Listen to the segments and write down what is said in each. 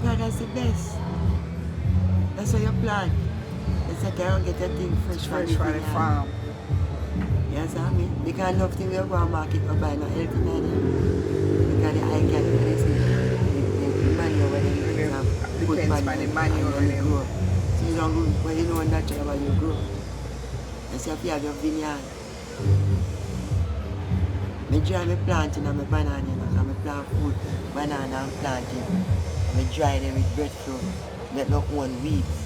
because that's the best. That's how you plant. It's like I don't get a thing fresh from the farm. Yes, I mean, because enough thing you go and market or buy no healthy now. Because the eye can the manure where they bring up. Depends on the manure when they grow. So you don't grow, but you know natural when you grow. That's if you have your vineyard. I dry my planting and my banana, because I plant food, banana and planting. I dry them with breadfruit, get no one weeds.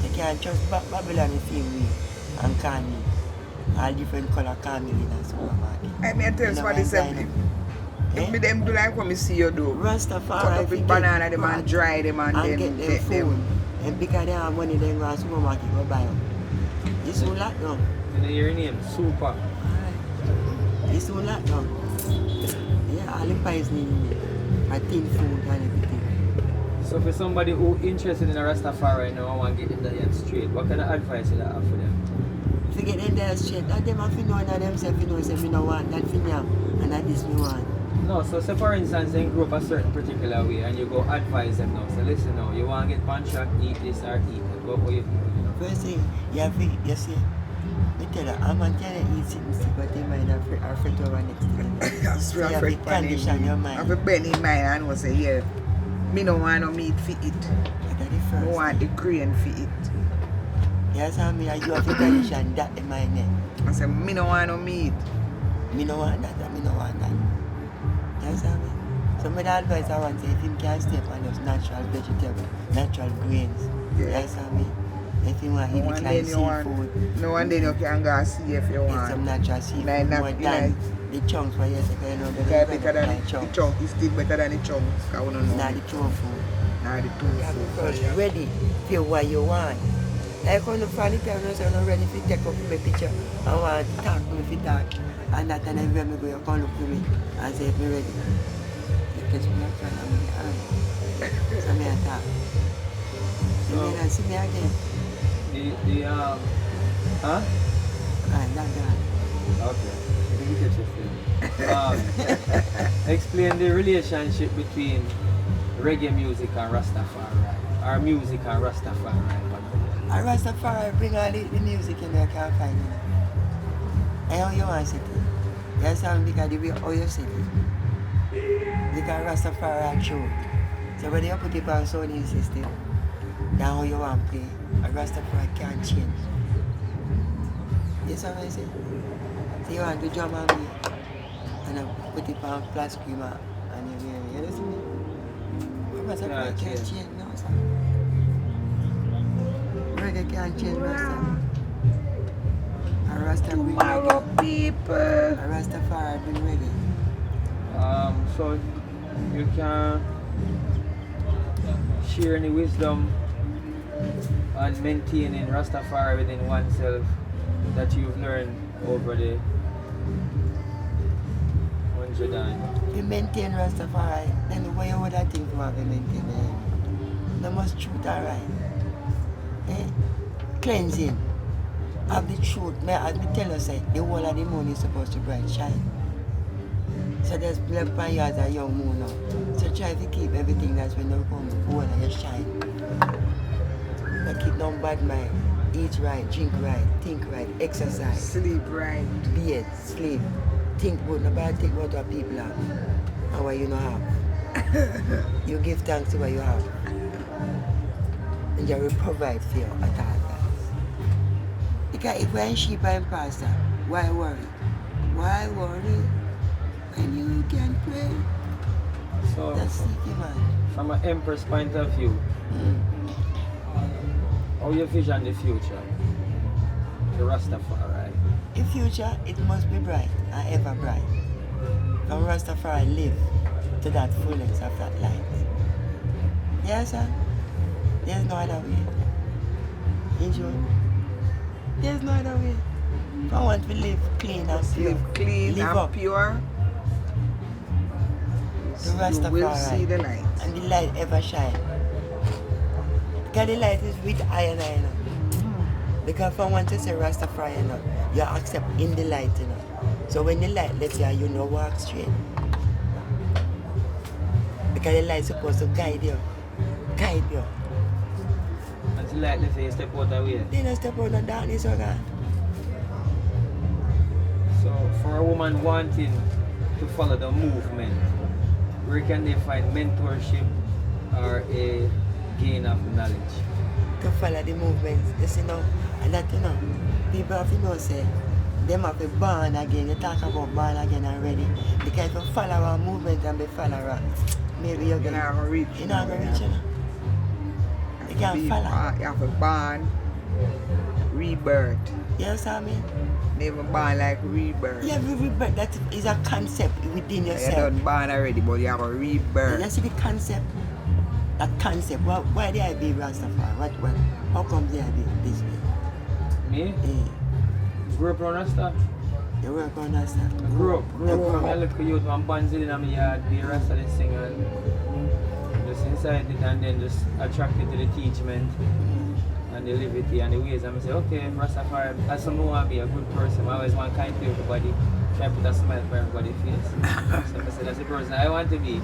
You can't just Babylon the same way and candy. All different color candy in the supermarket. I mean, tell you what they say. If me them do like what me see you do. Rastafari, cut up with banana them and dry them and then get them food. And because they have money, they go to the supermarket go buy them. It's so lot now. You know your name, Super. It's so lot now. Yeah, all the pies need me. I think food and everything. So for somebody who interested in a Rastafari now, I want to get them there straight, what kind of advice would I have for them? If you get them there straight, that them have to know that themselves you know say me no want that thing and that this me want. No, so say for instance they grew up a certain particular way and you go advise them now. So listen now, you want to get contract, eat this or eat that. Go what you do. First thing, you see, me tell her, I'm not trying to eat something, but they might have affect over next thing. That's so you have to condition your mind. I have to bend in mind and say, yeah, me no want no meat for it. I want the grain for it. Yes, I mean, you have to condition that in my name. I say, me no want no meat. Me no want that, and me no want that. Yes, I mean. So my advice I want to say, if you can stay on those natural vegetables, natural grains. Yeah. Yes, I mean. If you want to eat it like seafood. No one then you can go see if you want. Eat some natural seafood more than the chunks for yes, you know the chunk is still better than the chunks. Not the tofu. Not the tofu. You have to first ready for what you want. Like when you find it, I'm not ready to take up my picture. I want to talk to me talk. And that time everywhere I go, you come look to me and say, if I'm ready. You catch me up and I'm in the hand. So I talk. You may not see me again. Huh? Not that. Okay. Explain the relationship between reggae music and Rastafari. Or music and Rastafari. And Rastafari bring all the music in there, I can't find it. And how you want to see it? Yes, because the way how you see it. Because Rastafari are true. So when you put it on sounding system, that's how you want to play. And Rastafari can't change. You see what I say? So you want to drum and beat and I put it on flat screamer and you listen to me? Rastafari can't change now, sir. Reggae can't change Rasta. A Rasta bring reggae. People. A Rastafari bring reggae. So you can share any wisdom on maintaining Rastafari within oneself that you've learned over the 100 and... You maintain Rastafari, then why would I think about to maintain it? You must truth alright. Cleansing of the truth. As me tell you, say, the whole of the moon is supposed to bright shine. So there's 11 years of young moon now. So try to keep everything that's when you come forward and you shine. Don't keep no bad mind. Eat right, drink right, think right, exercise. Sleep right. Bathe, sleep. Think good, nobody think what our people have and what you don't have. You give thanks to what you have. And you will provide for you at all times. Because if we're in sheep and pastor, why worry? Why worry when you can pray? So, that's seeking, man. From an empress point of view, how you vision the future? The Rastafari. The future, it must be bright and ever bright. From Rastafari live to that fullness of that light. Yes, sir? There's no other way. Enjoy. There's no other way. If I want to live clean and pure. Live clean live and up. pure. The Rastafari. You will see the light. And the light ever shine. Because the light is with iron, you know. Because if I want to say Rastafari, you know, you accept in the light, you know. So when the light lets you know walk straight. Because the light is supposed to guide you guide you. Until like let's say you step out of way. Then you step out of darkness, oh God. So for a woman wanting to follow the movement, where can they find mentorship or a gain of knowledge? To follow the movements, you see now, and that people have to know say, them have to born again. You talk about born again already. Because if you follow our movement and be follower, maybe you're You're not gonna reach. You're not gonna reach, you know. You can't follow. You have a born, rebirth. You understand me? Never born like rebirth. Yeah, rebirth, that is a concept within You yourself. done born already, but you have a rebirth. You see the concept? That concept. Why did I be Rastafari? What? How come did I be this way? Me? Yeah. Grew up around Rasta. You work on that stuff. Grew up from a little youth, one bands in my yard, be a Rasta the singer. Just inside it and then just attracted to the teachment and the liberty and the ways. And I say, okay, Rastafari, as someone want to be a good person, I always want kind to everybody, try to put a smile for everybody's face. So I say, that's the person I want to be.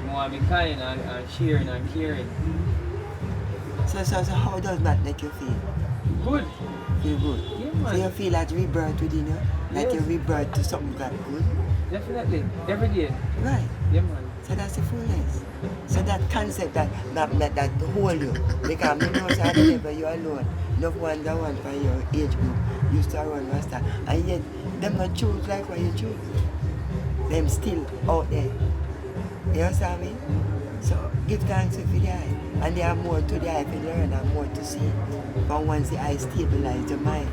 I want to be kind and sharing and caring. So how does that make you feel? Good. Feel good? Yeah, man. So you feel that rebirth within you? Like Yes. you rebirth to something that good? Definitely. Every day. Right. Yeah, man. So that's the fullness. So that concept that hold you. Because I know that never you alone. No one that one for your age group used to run Rasta. And yet them not choose like what you choose. Them still out there. You understand me? So give thanks for the eye. And there are more to the eye to learn and more to see. But once the eye stabilize your mind,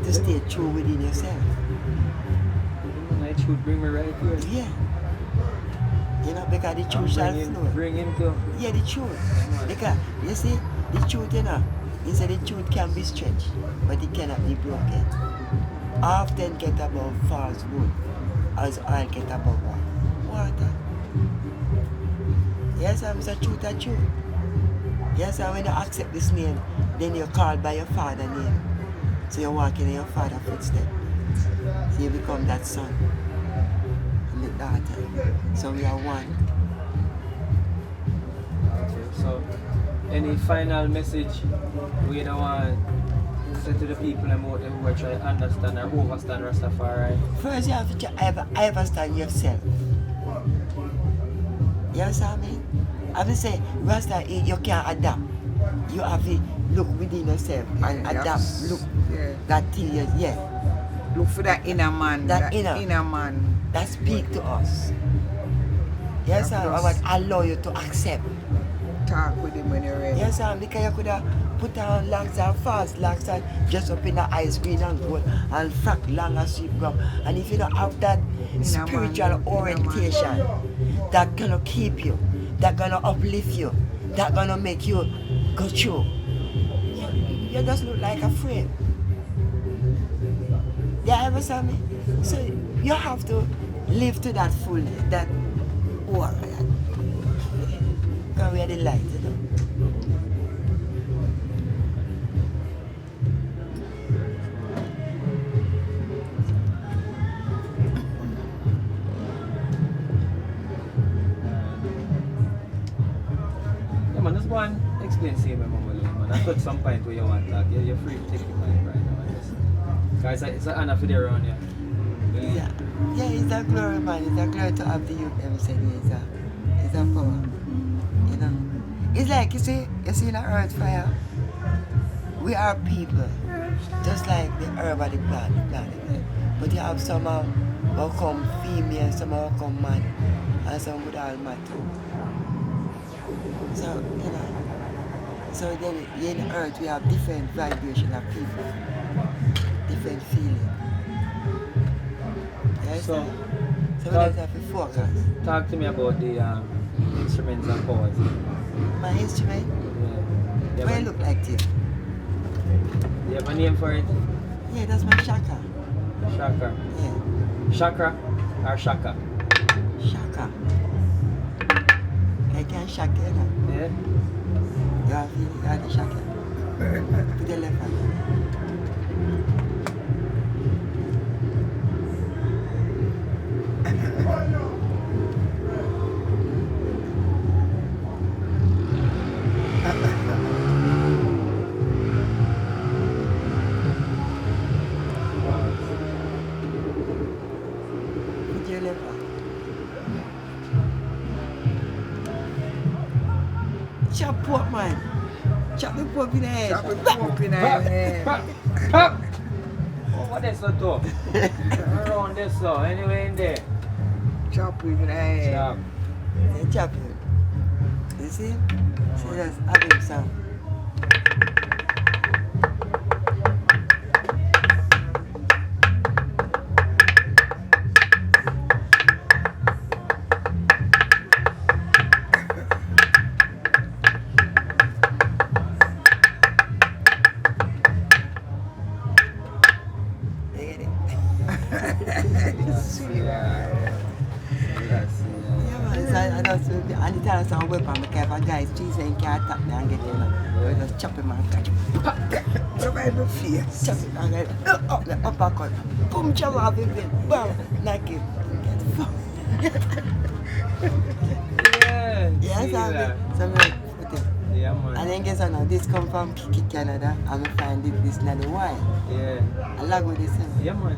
to stay true within yourself. My truth bring me right here. Yeah. You know, because the truth shall flow. Bring him to. Yeah, the truth. Because, you see, the truth, he said the truth can be stretched, but it cannot be broken. Often get above falsehood, as oil get above water. Yes, I'm the truth are true. Yes, and when you accept this name, then you're called by your father's name. So you're walking in your father's footsteps. So you become that son and the daughter. So we are one. Okay, so, any final message we don't want to say to the people about them who are trying to understand or overstand Rastafari? First, you have to understand yourself. You understand me? I will say, Rasta, you can't adapt. You have to look within yourself and adapt. Look, that thing, yeah. Look for that inner man. That inner man. That speak to us. Yes, sir. I would allow you to accept. Talk with him when you're ready. Yes, sir. Because you could have put on locks and fast locks and just up in the ice cream and gold and frack long and sweep gum. And if you don't have that spiritual orientation, that gonna keep you, that gonna uplift you, that gonna make you go through. You just look like a frame. You ever saw me? So you have to live to that fullness, that warrior. Because we are the light, you know. Yeah, man, just go and explain to me, Mama Lou, man. I got some point where you want to talk. You're free to take the mic right now, I guess. Guys, it's an honor for you around here. Yeah, it's a glory, man. It's a glory to have the youth ever said it's a power. You know. It's like you see in the earth fire, we are people. Just like the herb and the plant. But you have some who come female, some who come man, and some with all man too. So, you know. So then in the earth we have different vibration of people. Different feeling. Yes, So we just have to focus. talk to me about the instruments and chords. My instrument, Yeah. what it look like to you? You have a name for it? Yeah, that's my shaka. Chakra. Yeah, Chakra or shaka? shaka. I can shaka, you know. Yeah? You have the shaka. Put the left hand. chop pork, man. Chop the pork in the head. Chop the pork in the head. Pop! Oh, what is that though? Around this so, anyway in there. Chop it in the head. Chop. Yeah, chop it. You see? So just have him some. And the time some weapon, because if a guy is cheesing, can't attack me and get in. I just chop him and catch him. Chop it in the face. Chop him and get up the uppercut. Boom, chop off his head. Bam, knock him. Get fucked. Yeah. Yes, see I that. mean, so I put it. Yeah, man. And then guess what now, this come from Canada, and I find this not the wine. Yeah. I like what they say. Yeah, man.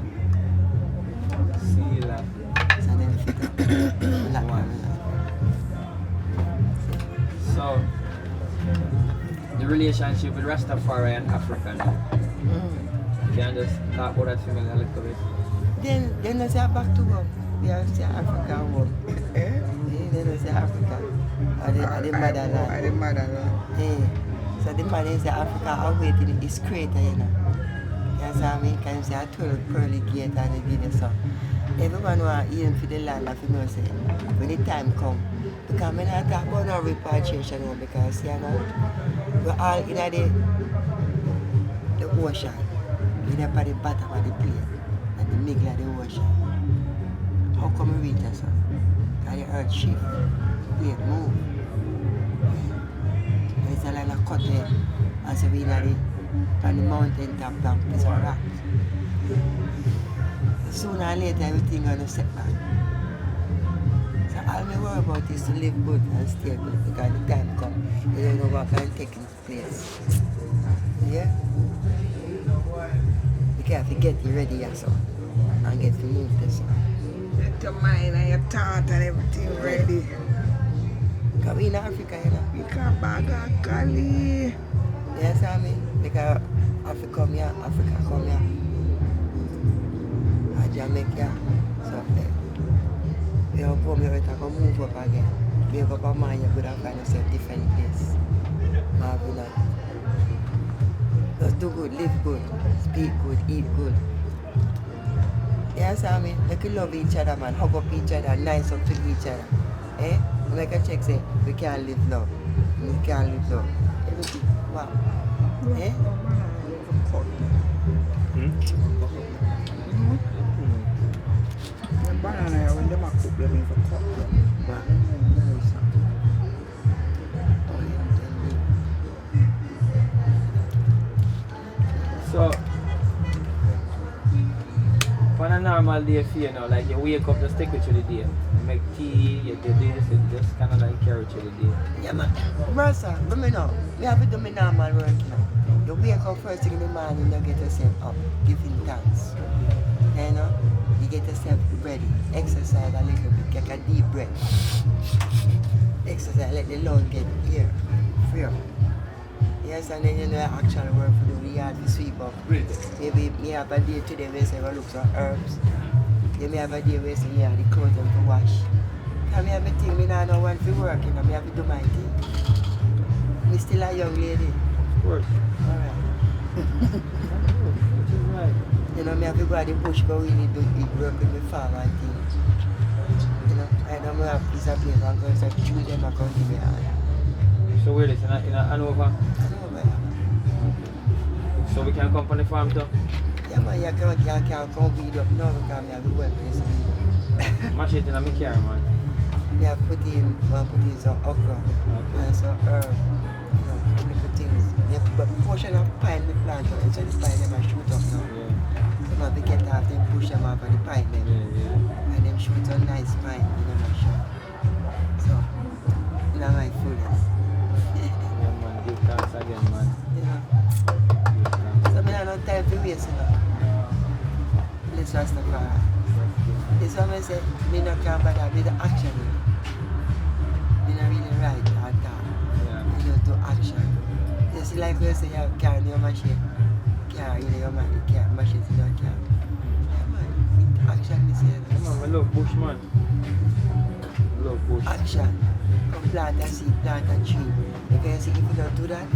See that. So then you fit up. I like Wow. it. So, the relationship with Rastafari and Africa now. Can you just talk about that for me a little bit? Then I say back to work. We have to say Africa work. Then I say Africa. Or the Or motherland. the motherland. So the man is Africa awaiting his creator, you know. You understand me? Can you say a 12 pearly gate and they did it so. Everyone who are aim for the land of know say when the time come. Because I'm not talk about no repatriation now because you know we're all in the ocean. We're up at the bottom of the plate, at the middle of the ocean. How come we reach us? Because the earth shift, plate move. And it's a line of cut there. And so we're on the mountain top down piece of rock. Sooner or later everything gonna set back. So all me worry about is to live good and stay good because the time come, you don't know what can take its place. Yeah? Because if you get you ready also and get to move this one. Get your mind and your thought and everything ready. Because we in Africa, you know. We can bag a Cali. Yes, I mean, because Africa come here, Africa come here. And Jamaica, so you know, come here, you can move up again. Make up a mind, you could have find yourself different place. Marvin, just do good, live good, speak good, eat good. Yes, I mean, make you love each other, man. Hug up each other, nice up to each other. Eh? Make a check say, we can't live love. We can't live love. Everything. Wow. Eh? The banana, when they cook them, for cut them. Wow. So, on a normal day for you know, like you wake up, just stick with you the day. You make tea, you do this, you just kind of like carry with you the day. Yeah, man. Brother, let me know. We have to do my normal work, you know. You wake up first thing in the morning, you get yourself up, giving thanks. You know? You get yourself ready. Exercise a little bit, take a deep breath. Exercise, let the lung get air, free up. Yes, and then you know actual work for the yard to sweep up. Maybe me have a day today where I say, look some herbs. Then me have a day where I say, yeah, the clothes them to wash. Because me have a thing, me not know want to work, you know, me have to do my thing. Me still a young lady. Of course. Alright. Which is right. You know, me have to go to the bush, but we need to work with my farm and things. You know, I know me have a piece of place and go and choose them and come give me a hand. So where is it? In Hanover? I know, man. So we can come on the farm too? Yeah, man, you can't come weed up now because me have to work with some weed. Mash it in a car, man. Me have put in some okra and some herb, you know, little things. Yeah, but portion of pine me plant up, so the pine them a shoot up now. Yeah. So man, we get off them push them off of the pine them. Yeah. And them shoot a nice pine, you know, sure. So, you know my fullness. Yeah, man. Give thanks again, man. Yeah. Give thanks. So me have no time to waste, you know. Let's Rastafari. This one I say, me not care about that, me the action. Me not really right at all. Yeah. You know, See, like we say, you carry your machine. Carry your machine in your car. Yeah, man. Action, me say. Yeah, man, I love bush, man. I love bush. Action. Come plant a seed, plant a tree. Because if you don't do that,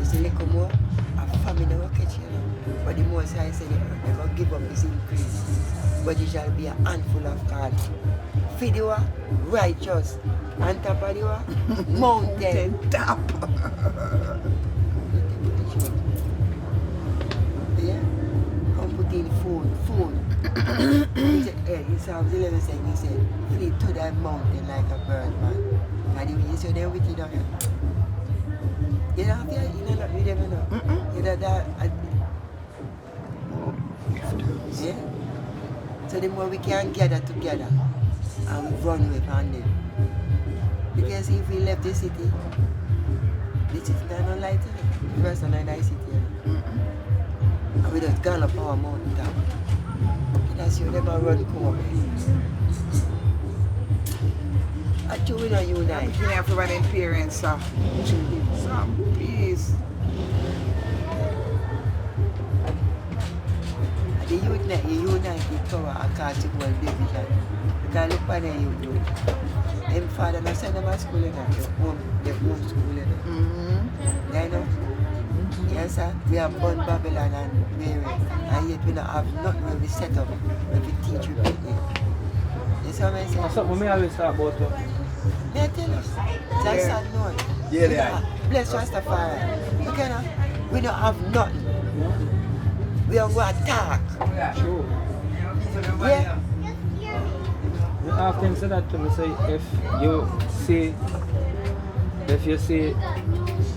you see little more, a famine will catch you. But the more I say, never give up is increase. But it shall be a handful of God. Feed you righteous. On top of you mountain. Top. Yeah? Come put in food. He said, he Psalms 11 said, he said, flee to that mountain like a bird, man. And you see them with you down here. You don't have to, you never know. You know that. Yeah? So the more we can gather together and we run away from them. Because if we left the city is not light in it. The first one in the city. And we just gone up our mountain top. That's you never run come up. Actually we don't unite. I'm here for my parents, so. Some peace. The united power across the world division. Because look at the youth. Them father not send them to school, they home school. You know? Yes, sir. We have born Babylon and Mary, and yet we don't have nothing where we set up, where we teach you people. You see what I say? That's something I always talk about. May I tell you? That's sad note. Yeah, they are. Bless Rastafari. We don't have nothing. We are going to attack. True. Yeah? I often say that to me, say if you see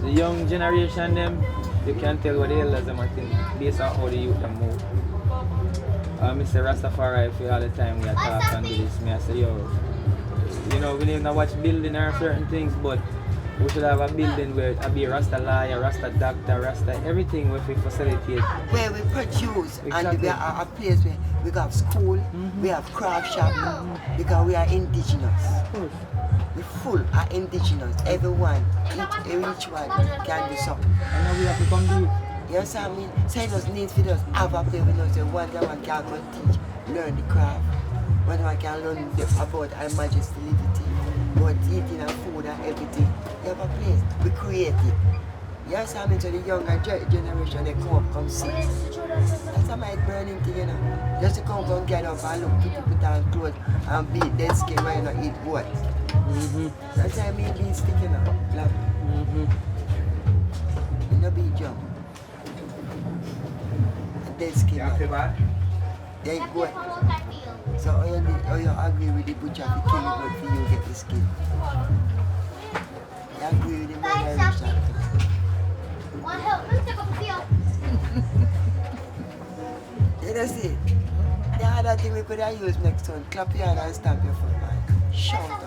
the young generation them, you can tell what the elders them are think based on how the youth them move. Mr. Rastafari for all the time we are talking and do this, me I say yo, you know we need to watch building or certain things, but we should have a building where it be a Rasta lawyer, Rasta doctor, Rasta everything where we facilitate. Where we produce and Exactly. we are a place where we have school, we have craft shop, because we are indigenous. Of course. We full are indigenous. Everyone, each one can do something. And now we have to come do it. Yes, I mean, say those needs for us have a place with us. One day one can go teach, learn the craft. One one can learn about our majesty liberty, about eating and food and everything. You have a place, we create it. Yes, I mean, so the younger generation, they come up, come see. That's my burning thing, you know. Just to come get up and look, put on clothes and beat dead skin when you not eat what. That's why I mean being sticking up, like, you know, be jump. Dead skin. They go. So how you agree with the butcher to kill it but for you get the skin? You agree with the murderer? You know see, the other thing we could have used next one, clap your hand and stamp your foot, man. Shout out.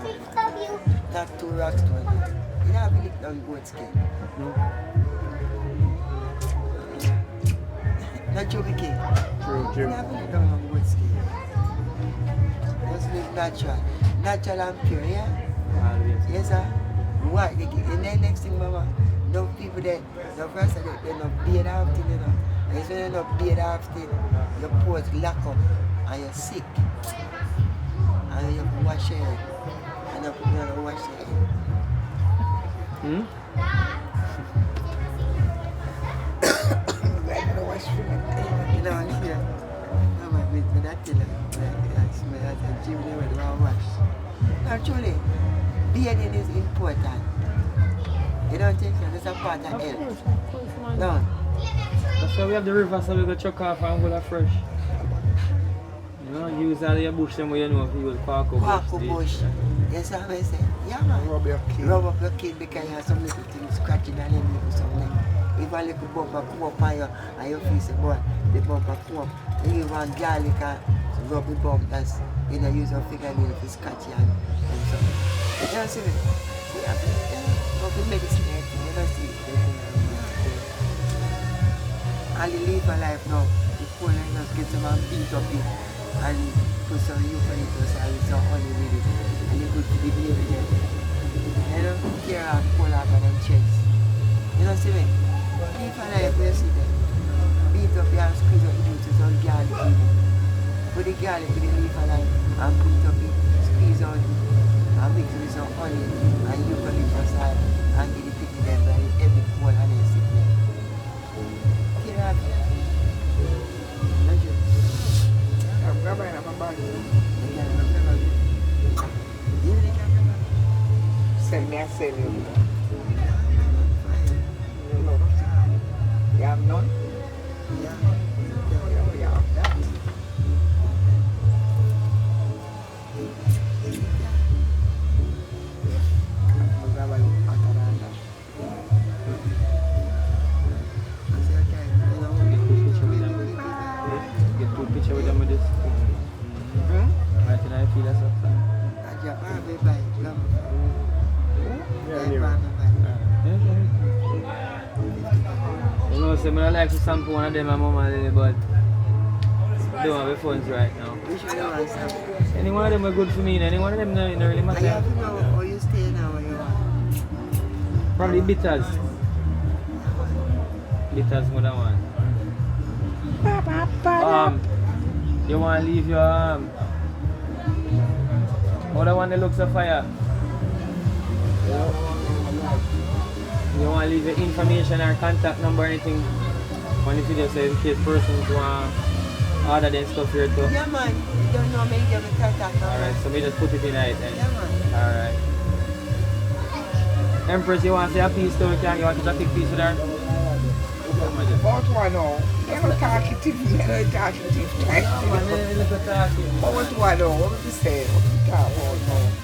Not 2 rocks to one. You don't have to lick down goat skin. Not Joby King. True, You don't have to lick down goat skin. Just live natural. Natural and pure, yeah? Always. Yes, sir. What? And then next thing, mama, no people that, no first they not beard after, you know. And when you not beard after, your pores lock up and you're sick. And you have to wash your head. And you have to wash your head. You know, here. No, man, with that thing, like, that's a gym there with one wash. Actually, bearding is important. You don't think so? That's a part of health. Of course, man. No. That's why we have the river so we go chuck off and go fresh. You know, use all your bush them where you know if you use Parko Quaco bush. Yes, I may say. Yeah, man. Rub your kid. Rub up your kid because you have some little things scratching and them little something. If a little bumper come up on you and you feel say, boy, the bumper come up, then you want garlic and rub the bump. That's, you know, use your fingernail to scratch you and something. You know, see me? We have to, rub the medicine, you know, see it. And the live a life now, the poor like just get some and beat up it and put some eucalyptus and some honey with it. And you good for the baby there. You don't care how pull up on them chest. You know see me? leaf and I you see them. Beat up here and squeeze up the juices on garlic in it. Put the garlic with the leaf and beat up it, squeeze out it, and mix it with some honey and eucalyptus oil and give it to them by every cold and then sit there. Get up. I'm going to my bag. Send me a sale. You have none? Yeah. We have that. Get two picture with them with this. Right now I feel that's up. You know, say I like to sample one of them, my mama, but I don't have the funds right now. Which one you want, Sam? Any one of them are good for me, any one of them no really I matter. have to know how you stay now where you are. Probably bitters. Bitters more than one. You want to leave your other one that looks of fire. You want to leave your information or contact number or anything on the video so in case persons want to order them stuff here too. Yeah, man. You don't know me, you have a contact number. Alright, so we just put it in it then. Yeah, man. Alright. Empress, you want to say a piece too? You want to take a quick piece with her? About one now. You're not talkative. You're not talkative. No, man, look at that. What was one now? What was you say? What was you talk about now?